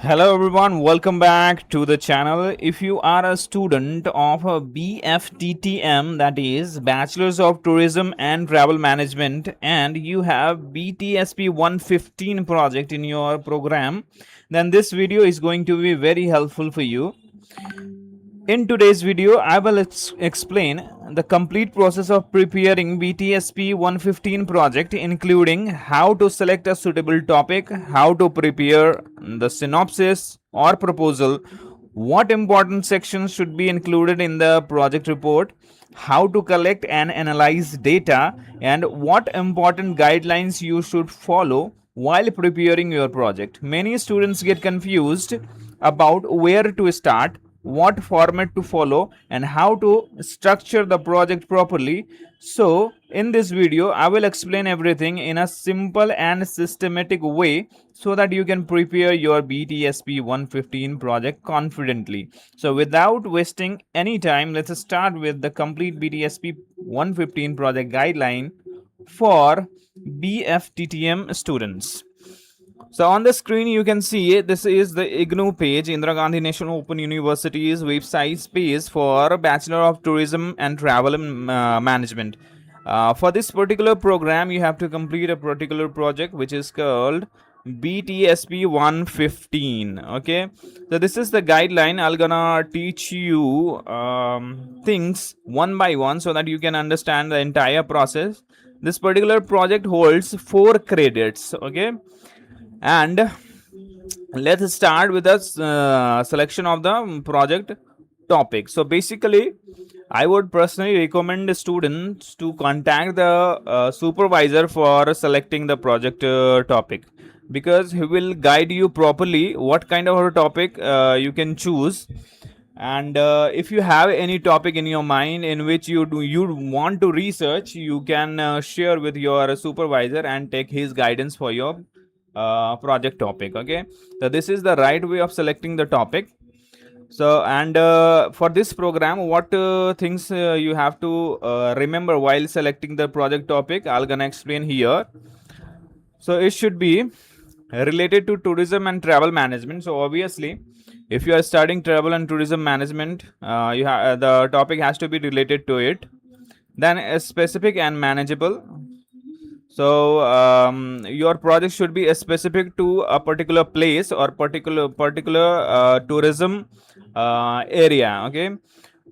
Hello everyone, welcome back to the channel. If you are a student of a BFTTM, that is Bachelor's of Tourism and Travel Management, and you have BTSP 115 project in your program, then this video is going to be very helpful for you. In today's video, I will explain the complete process of preparing BTSP 115 project, including how to select a suitable topic, how to prepare the synopsis or proposal, what important sections should be included in the project report, how to collect and analyze data, and what important guidelines you should follow while preparing your project. Many students get confused about where to start, what format to follow, and how to structure the project properly. So in this video I will explain everything in a simple and systematic way so that you can prepare your BTSP 115 project confidently. So without wasting any time, let's start with the complete BTSP 115 project guideline for BFTTM students. So on the screen you can see this is the IGNOU page, Indira Gandhi National Open University's website page for Bachelor of Tourism and Travel Management. For this particular program you have to complete a particular project which is called BTSP 115. Okay, so this is the guideline. I'll gonna teach you things one by one so that you can understand the entire process. This particular project holds 4 credits. Okay, and let's start with the selection of the project topic. So basically I would personally recommend the students to contact the supervisor for selecting the project topic, because he will guide you properly what kind of a topic you can choose. And if you have any topic in your mind in which you want to research, you can share with your supervisor and take his guidance for your project topic. Okay, so this is the right way of selecting the topic. So and for this program, what things you have to remember while selecting the project topic, I'll gonna explain here. So it should be related to tourism and travel management. So obviously if you are studying travel and tourism management, the topic has to be related to it. Then specific and manageable. So your project should be specific to a particular place or particular tourism area. Okay,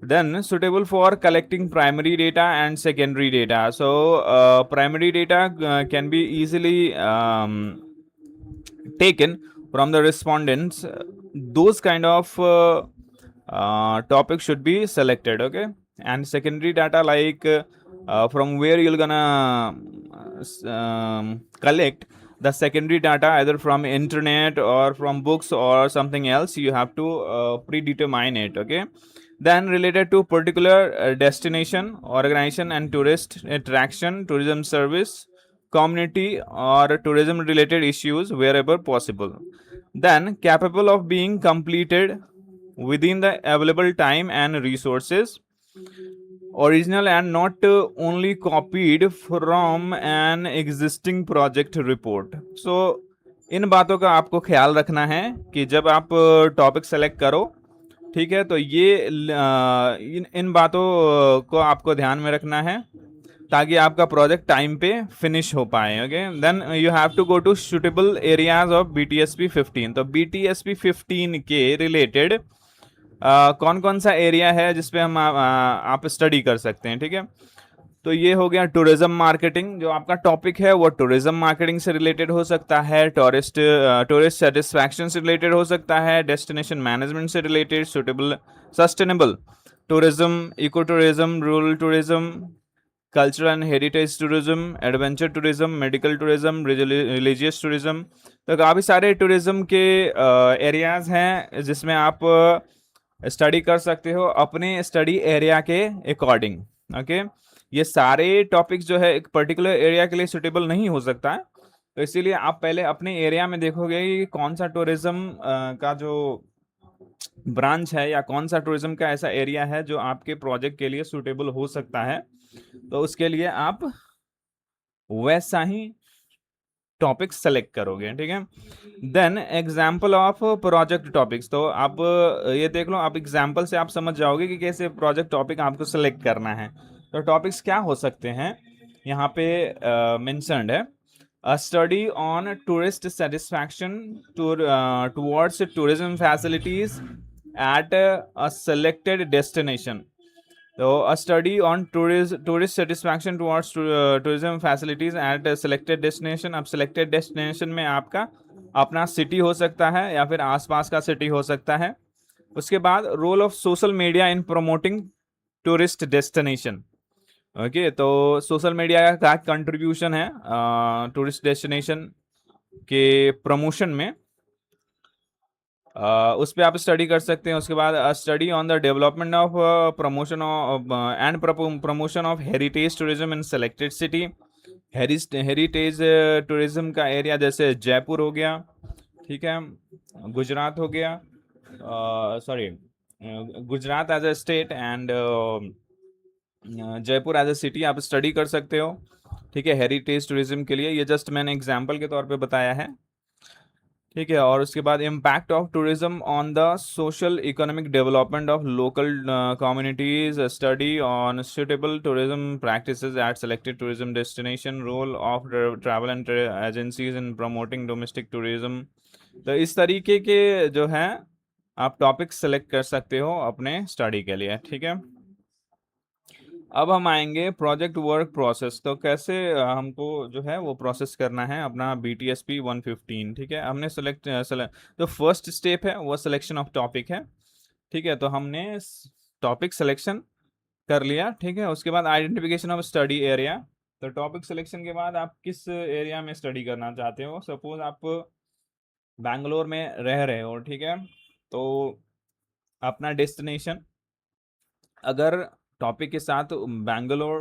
then suitable for collecting primary data and secondary data. So primary data can be easily taken from the respondents. Those kind of topics should be selected. Okay, and secondary data like from where you're gonna collect the secondary data, either from internet or from books or something else. You have to predetermine it. Okay, then related to particular destination, organization and tourist attraction, tourism service, community or tourism related issues wherever possible. Then capable of being completed within the available time and resources, original and not only copied from an existing project report. So इन बातों का आपको ख्याल रखना है कि जब आप topic select करो, ठीक है, तो ये इन इन बातों को आपको ध्यान में रखना है ताकि आपका प्रोजेक्ट टाइम पे फिनिश हो पाए. Okay, then you have to go to suitable areas of BTSP 15. तो BTSP 15 के रिलेटेड कौन कौन सा एरिया है जिसपे हम आप स्टडी कर सकते हैं. ठीक है, तो ये हो गया टूरिज्म मार्केटिंग. जो आपका टॉपिक है वो टूरिज्म मार्केटिंग से रिलेटेड हो सकता है, टूरिस्ट सेटिस्फैक्शन से रिलेटेड हो सकता है, डेस्टिनेशन मैनेजमेंट से related, suitable sustainable tourism, eco tourism, rural tourism, cultural and heritage tourism, adventure tourism, medical tourism, religious tourism. तो काफ़ी सारे टूरिज्म के एरियाज हैं जिसमें आप स्टडी कर सकते हो अपने स्टडी एरिया के अकॉर्डिंग. ओके, ये सारे टॉपिक्स जो है एक पर्टिकुलर एरिया के लिए सुटेबल नहीं हो सकता है, तो इसीलिए आप पहले अपने एरिया में देखोगे कि कौन सा टूरिज्म का जो ब्रांच है या कौन सा टूरिज्म का ऐसा एरिया है जो आपके प्रोजेक्ट के लिए सुटेबल हो सकता है. तो उसके लिए आप वैसा ही टॉपिक सेलेक्ट करोगे, ठीक है। Then example of project topics, तो आप ये देख लो, आप एग्जाम्पल से आप समझ जाओगे कि कैसे प्रोजेक्ट टॉपिक आपको सेलेक्ट करना है। तो टॉपिक्स क्या हो सकते हैं यहाँ पे मेंशन्ड है। A study on tourist satisfaction towards tourism facilities at a selected destination. तो a study on tourist satisfaction towards tourism facilities at a selected destination. अब selected destination में आपका अपना सिटी हो सकता है या फिर आसपास का सिटी हो सकता है। उसके बाद role of social media in promoting tourist destination. Okay, तो सोशल मीडिया का कंट्रीब्यूशन है टूरिस्ट डेस्टिनेशन के प्रमोशन में, उस पर आप स्टडी कर सकते हैं। उसके बाद study on the development of promotion and promotion of heritage tourism in selected city. Heritage tourism का एरिया जैसे जयपुर हो गया, ठीक है, गुजरात हो गया, sorry Gujarat as a state and Jaipur as a city आप स्टडी कर सकते हो, ठीक है, हेरिटेज टूरिज्म के लिए। ये जस्ट मैंने एग्जाम्पल के तौर पे बताया है, ठीक है। और उसके बाद impact of tourism on the social economic development of local communities, study on suitable tourism practices at selected tourism destination, role of travel and agencies in promoting domestic tourism. तो इस तरीके के जो है आप टॉपिक सेलेक्ट कर सकते हो अपने स्टडी के लिए, ठीक है। अब हम आएंगे प्रोजेक्ट वर्क प्रोसेस, तो कैसे हमको जो है वो प्रोसेस करना है अपना BTSP 115, ठीक है। हमने तो फर्स्ट स्टेप है वो सिलेक्शन ऑफ टॉपिक है, ठीक है। तो हमने टॉपिक सिलेक्शन कर लिया, ठीक है। उसके बाद आइडेंटिफिकेशन ऑफ स्टडी एरिया। तो टॉपिक सिलेक्शन के बाद आप किस एरिया में स्टडी करना चाहते हो। सपोज आप बैंगलोर में रह रहे हो, ठीक है, तो अपना डेस्टिनेशन अगर टॉपिक के साथ बैंगलोर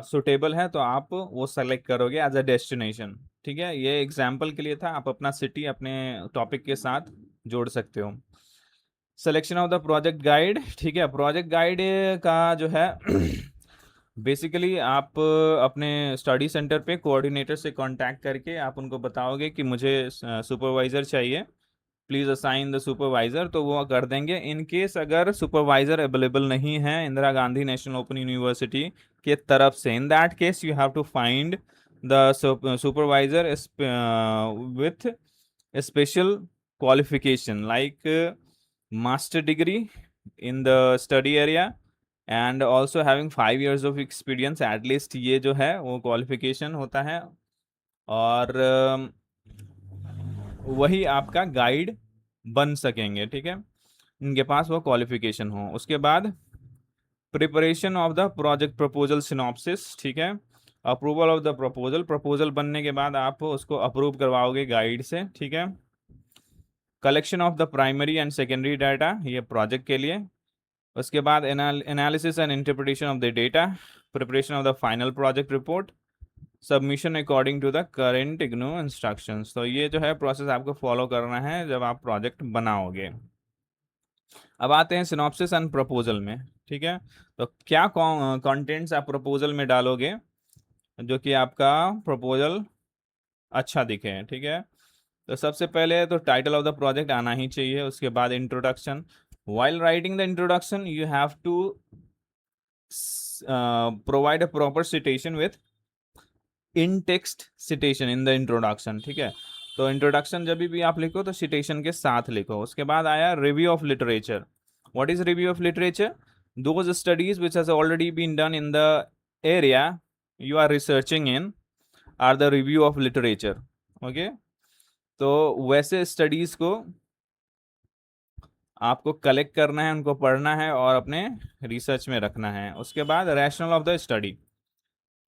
सुटेबल है तो आप वो सेलेक्ट करोगे एज अ डेस्टिनेशन, ठीक है। ये एग्जाम्पल के लिए था, आप अपना सिटी अपने टॉपिक के साथ जोड़ सकते हो। Selection of the project guide, ठीक है। प्रोजेक्ट गाइड का जो है बेसिकली आप अपने स्टडी सेंटर पे कोऑर्डिनेटर से कांटेक्ट करके आप उनको बताओगे कि मुझे सुपरवाइज़र चाहिए, प्लीज़ असाइन द सुपरवाइज़र, तो वो कर देंगे। इन केस अगर सुपरवाइज़र अवेलेबल नहीं है Indira Gandhi national open university के तरफ से, in that case you have to find the supervisor with special qualification like master degree in the study area and also having 5 years of experience at least, ये जो है वो qualification होता है। और वही आपका गाइड बन सकेंगे, ठीक है, इनके पास वो क्वालिफिकेशन हो। उसके बाद preparation of the project proposal synopsis, ठीक है। Approval of the proposal, proposal बनने के बाद आप उसको अप्रूव करवाओगे गाइड से, ठीक है। Collection of the primary and secondary data, ये प्रोजेक्ट के लिए। उसके बाद analysis and interpretation of the data, preparation of the final project report, submission according to the current IGNOU instructions. तो ये जो है प्रोसेस आपको फॉलो करना है जब आप प्रोजेक्ट बनाओगे। अब आते हैं सिनॉप्सिस एंड प्रपोजल में, ठीक है। तो क्या कंटेंट्स आप प्रपोजल में डालोगे जो कि आपका प्रपोजल अच्छा दिखे, ठीक है। तो सबसे पहले तो टाइटल ऑफ द प्रोजेक्ट आना ही चाहिए। उसके बाद introduction, while writing the introduction you have to provide a proper citation with in text citation in the introduction, ठीक है। तो इंट्रोडक्शन जब भी आप लिखो तो citation के साथ लिखो। उसके बाद आया review of literature. What is review of literature? Those studies which has already been done in the area you are researching in are the review of literature, okay. तो वैसे स्टडीज को आपको कलेक्ट करना है, उनको पढ़ना है और अपने रिसर्च में रखना है। उसके बाद rational of the study,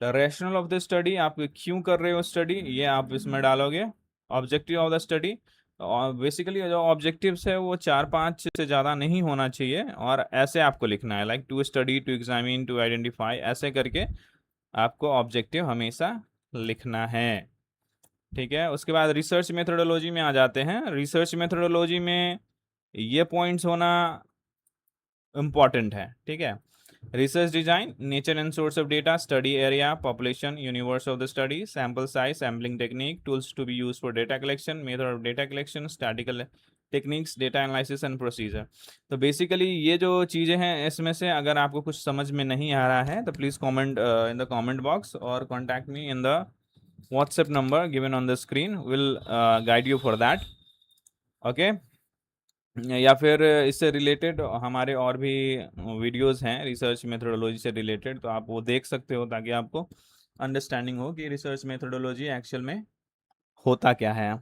the rational of the study, आप क्यों कर रहे हो स्टडी ये आप इसमें डालोगे। ऑब्जेक्टिव ऑफ द स्टडी, और बेसिकली जो ऑब्जेक्टिव्स है वो 4-5 से ज़्यादा नहीं होना चाहिए, और ऐसे आपको लिखना है like to study, to examine, to identify, ऐसे करके आपको ऑब्जेक्टिव हमेशा लिखना है, ठीक है। उसके बाद रिसर्च मेथोडोलॉजी में आ जाते हैं। रिसर्च मेथोडोलॉजी में ये पॉइंट्स होना इम्पॉर्टेंट है, ठीक है। Research design, nature and source of data, study area, population, universe of the study, sample size, sampling technique, tools to be used for data collection, method of data collection, statistical techniques, data analysis and procedure. तो basically ये जो चीज़ें हैं इसमें से अगर आपको कुछ समझ में नहीं आ रहा है तो please comment in the comment box और contact me in the WhatsApp number given on the screen, will guide you for that. Okay, या फिर इससे रिलेटेड हमारे और भी वीडियोस हैं रिसर्च मेथोडोलॉजी से रिलेटेड, तो आप वो देख सकते हो ताकि आपको अंडरस्टैंडिंग हो कि रिसर्च मेथोडोलॉजी एक्चुअल में होता क्या है।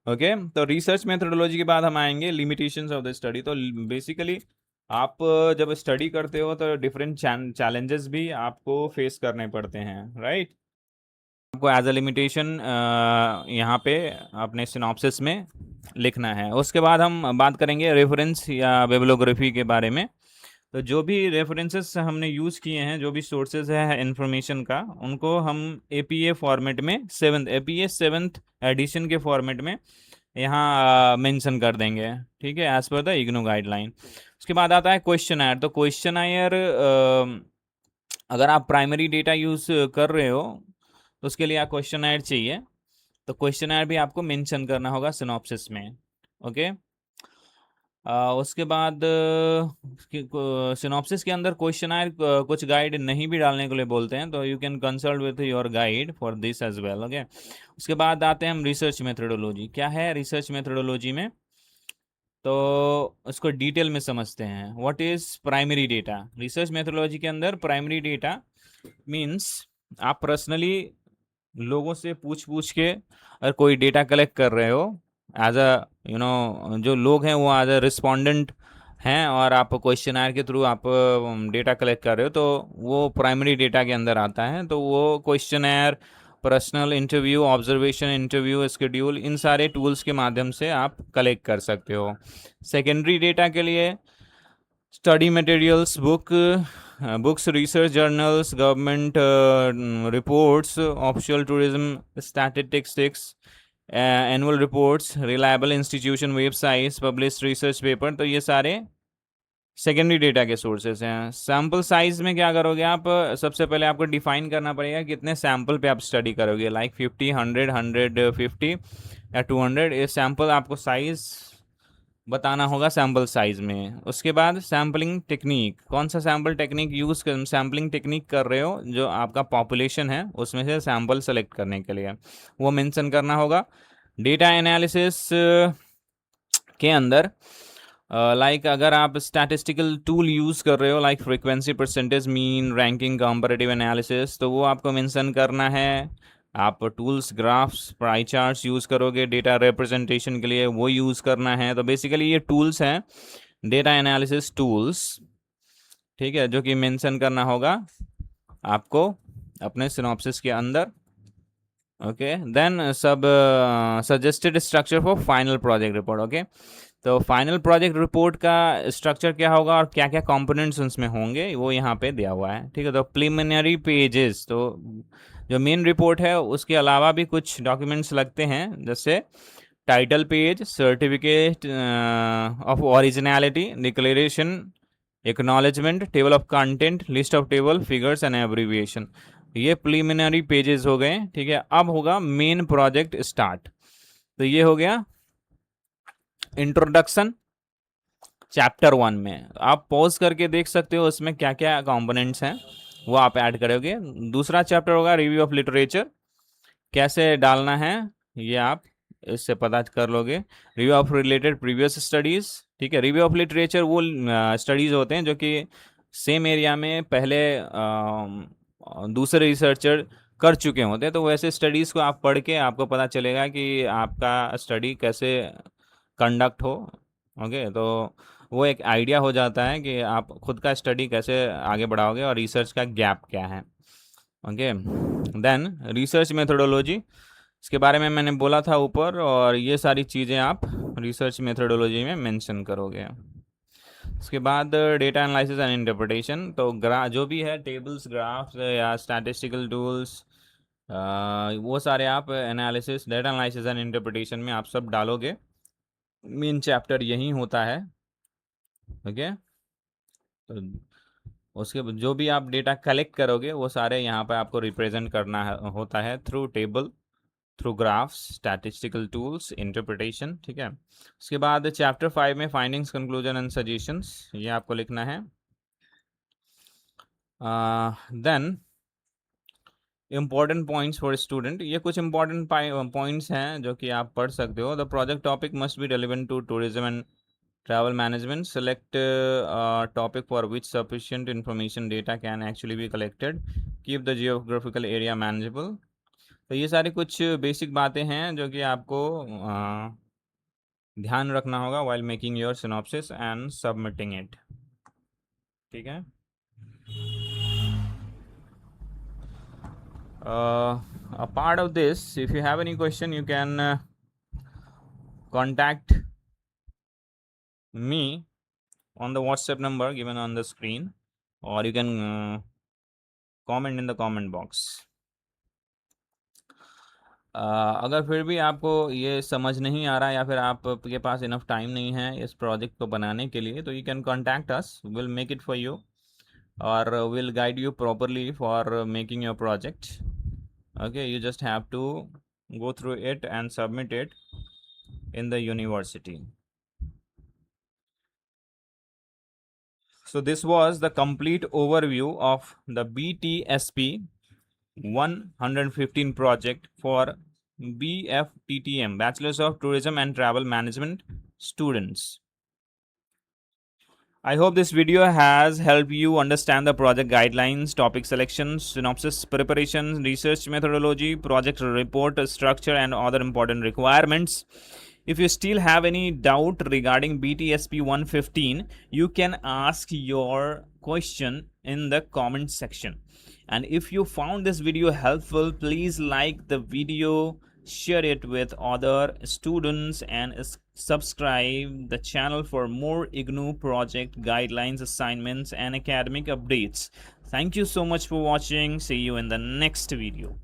ओके, तो रिसर्च मेथोडोलॉजी के बाद हम आएंगे लिमिटेशंस ऑफ द स्टडी। तो बेसिकली आप जब स्टडी करते हो तो डिफरेंट चैलेंजेस भी आपको फेस करने पड़ते हैं, राइट। आपको एज अ लिमिटेशन यहाँ पे अपने सिनॉप्सिस में लिखना है। उसके बाद हम बात करेंगे रेफरेंस या बिब्लियोग्राफी के बारे में। तो जो भी रेफरेंसेस हमने यूज़ किए हैं, जो भी सोर्सेज है इन्फॉर्मेशन का, उनको हम एपीए फॉर्मेट में एपीए सेवन्थ एडिशन के फॉर्मेट में यहाँ मेंशन कर देंगे, ठीक है, as per the IGNOU guideline. उसके बाद आता है क्वेश्चन आयर। तो क्वेश्चन आयर अगर आप प्राइमरी डेटा यूज़ कर रहे हो तो उसके लिए आप क्वेश्चन आयर चाहिए, तो क्वेश्चन आयर भी आपको मेंशन करना होगा सिनॉप्सिस में। ओके, उसके बाद सिनॉप्सिस के अंदर क्वेश्चन आयर कुछ गाइड नहीं भी डालने के लिए बोलते हैं, तो you can consult with your guide for this as well. Okay, उसके बाद आते हैं हम रिसर्च मेथोडोलॉजी। क्या है रिसर्च मेथोडोलॉजी में, तो उसको डिटेल में समझते हैं। What is primary data. Research methodology के अंदर प्राइमरी डेटा मीन्स आप पर्सनली लोगों से पूछ पूछ के अगर कोई डेटा कलेक्ट कर रहे हो एज अ जो लोग हैं वो एज अ रिस्पोंडेंट हैं और आप क्वेश्चनर के थ्रू आप डेटा कलेक्ट कर रहे हो, तो वो प्राइमरी डेटा के अंदर आता है। तो वो questionnaire, personal interview, observation interview, schedule, इन सारे टूल्स के माध्यम से आप कलेक्ट कर सकते हो। सेकेंडरी डेटा के लिए study materials, books, research journals, government reports, official tourism statistics, annual reports, reliable institution websites, publish research paper, तो ये सारे सेकेंडरी डेटा के सोर्सेस हैं। सैम्पल साइज में क्या करोगे आप, सबसे पहले आपको डिफाइन करना पड़ेगा कितने सैम्पल पे आप स्टडी करोगे, लाइक 50, 100, 150 या 200, ये सैम्पल आपको साइज बताना होगा सैम्पल साइज में। उसके बाद सैम्पलिंग टेक्निक, कौन सा सैम्पल टेक्निक यूज़ कर सैम्पलिंग टेक्निक कर रहे हो, जो आपका पॉपुलेशन है उसमें से सैम्पल सेलेक्ट करने के लिए वो मेंशन करना होगा। डेटा एनालिसिस के अंदर लाइक अगर आप स्टैटिस्टिकल टूल यूज़ कर रहे हो like frequency, percentage, mean, ranking, comparative analysis, तो वो आपको मेंशन करना है। आप tools, graphs, pie charts use करोगे डेटा रिप्रेजेंटेशन के लिए, वो यूज़ करना है। तो बेसिकली ये टूल्स हैं डेटा एनालिसिस टूल्स, ठीक है, जो कि मेंशन करना होगा आपको अपने सिनॉप्सिस के अंदर। ओके, देन सब suggested structure for final project report. Okay, तो फाइनल प्रोजेक्ट रिपोर्ट का स्ट्रक्चर क्या होगा और क्या क्या कंपोनेंट्स उसमें होंगे वो यहाँ पे दिया हुआ है, ठीक है। तो प्रिलिमिनरी पेजेस, तो जो मेन रिपोर्ट है उसके अलावा भी कुछ डॉक्यूमेंट्स लगते हैं, जैसे title page, certificate of originality, declaration, acknowledgement, table of content, list of table, figures and abbreviation. ये प्रिलिमिनरी पेजेस हो गए, ठीक है। अब होगा मेन प्रोजेक्ट स्टार्ट। तो ये हो गया इंट्रोडक्शन चैप्टर 1 में। आप पॉज करके देख सकते हो उसमें क्या क्या कंपोनेंट्स हैं, वो आप ऐड करोगे। दूसरा चैप्टर होगा रिव्यू ऑफ लिटरेचर, कैसे डालना है ये आप इससे पता कर लोगे। Review of related previous studies, ठीक है। रिव्यू ऑफ लिटरेचर वो स्टडीज़ होते हैं जो कि सेम एरिया में पहले दूसरे रिसर्चर कर चुके होते हैं, तो वैसे स्टडीज़ को आप पढ़ के आपको पता चलेगा कि आपका स्टडी कैसे कंडक्ट हो। ओके, तो वो एक आइडिया हो जाता है कि आप खुद का स्टडी कैसे आगे बढ़ाओगे और रिसर्च का गैप क्या है। ओके, देन रिसर्च मेथोडोलॉजी, इसके बारे में मैंने बोला था ऊपर, और ये सारी चीज़ें आप रिसर्च मेथोडोलॉजी में मेंशन करोगे। उसके बाद डेटा एनालिसिस एंड इंटरप्रिटेशन, तो जो भी है टेबल्स, ग्राफ्स या स्टैटिस्टिकल टूल्स, वो सारे आप analysis, data analysis and interpretation में आप सब डालोगे। मेन चैप्टर यही होता है। ओके, तो उसके जो भी आप डेटा कलेक्ट करोगे वो सारे यहाँ पे आपको रिप्रेजेंट करना होता है through table, through graphs, statistical tools, interpretation. ठीक है। उसके बाद चैप्टर 5 में फाइंडिंग्स, कंक्लूजन एंड सजेशंस, ये आपको लिखना है। Then important points for student, ये कुछ इंपॉर्टेंट पॉइंट्स हैं जो कि आप पढ़ सकते हो। The project topic must be relevant to tourism and travel management. Select a topic for which sufficient information data can actually be collected. Keep the geographical area manageable. तो ये सारी कुछ बेसिक बातें हैं जो कि आपको ध्यान रखना होगा while making your synopsis and submitting it. ठीक है। A part of this, if you have any question, you can contact me on the WhatsApp number given on the screen, or you can comment in the comment box. अगर फिर भी आपको ये समझ नहीं आ रहा या फिर आपके पास इनफ टाइम नहीं है इस प्रोजेक्ट को बनाने के लिए, तो you can contact us, will make it for you और will guide you properly for making your project. Okay, you just have to go through it and submit it in the university. So this was the complete overview of the BTSP 115 project for BFTTM, Bachelors of Tourism and Travel Management students. I hope this video has helped you understand the project guidelines, topic selection, synopsis preparation, research methodology, project report structure, and other important requirements. If you still have any doubt regarding BTSP 115, you can ask your question in the comment section. And if you found this video helpful, please like the video, share it with other students, and subscribe the channel for more IGNOU project guidelines, assignments, and academic updates. Thank you so much for watching. See you in the next video.